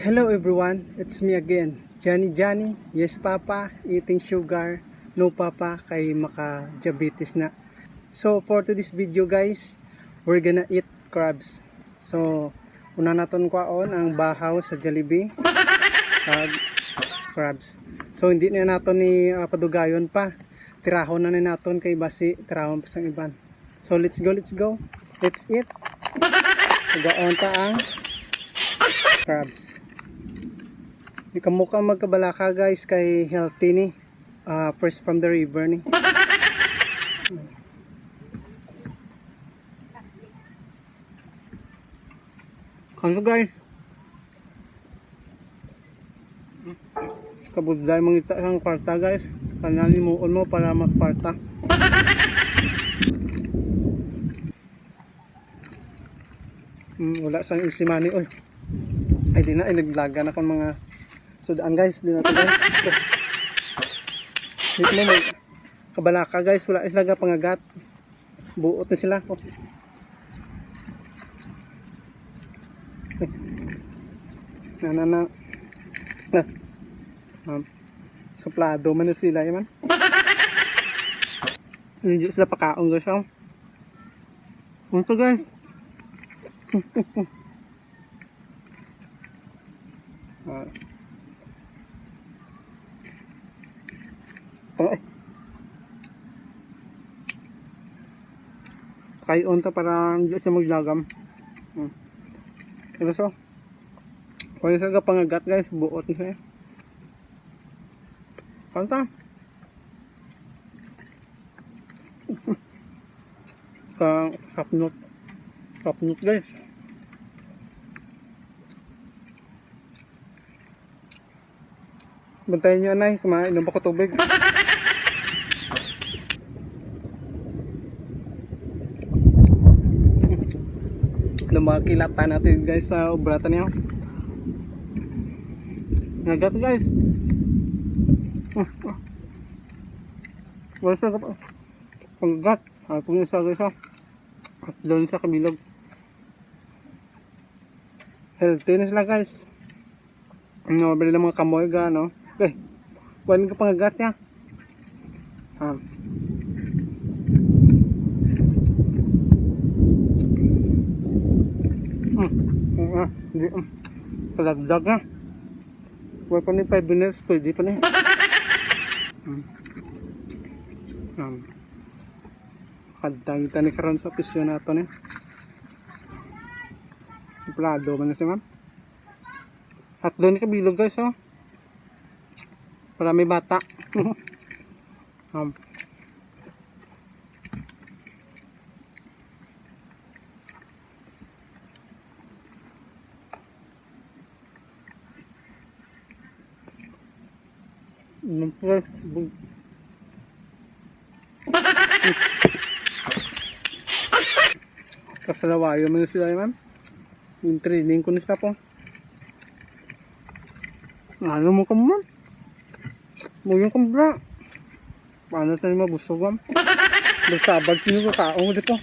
Hello everyone, it's me again, Johnny. Yes papa, eating sugar. No papa, kay maka-diabetes na. So for today's video guys, we're gonna eat crabs. So una naton kwaon ang bahaw sa Jollibee ag crabs. So hindi na naton ni padugayon pa. Tirahon na naton kay basi tirahon pa sang iban. So let's go. Let's eat. Gaon ta ang crabs. Di ka mukhang magkabalaka guys kay healthy ni. Fresh from the river ni. Ano guys? Kabudlay mangita sang kwarta guys. Kanali muon mo para magkwarta. Wala sang isimani oy. Ay di na naglagan akong mga sudaan guys, di na to guys. Dito mo kabalaka guys, wala sila pangagat. Buot na sila ko. Na. Suplado man na sila yaman. Hindi sila pakaon guys. Ito guys. Kayon ta para hindi siya maglagam. Ito so. Kung isa ka pangagat guys, buot niya. Kanta. Sapnot guys. Bantayan nyo anay, kumain ng bako tubig. Makilatan natin guys sa obrata niya. Nagat guys. Wala sa panggat. Kung isa guys at doon sa kabilog. Healthy na sila guys. Bili ng mga kamoy no. Okay. Wala ka pangagat niya. Hindi kalagdag na. Wala pa ni 5 minutes, pwede pa ni. Kadang kita ni karon sa pisyo na ito ni. Plado man na siya ma'am. At doon ni kabilog guys para may bata. Kasalawayo man sila man. Yung training ko na sila po. Ano mo ka man? Muyong kambra. Paano tayo mabusog man? Nagsabag sino ka kaong dito.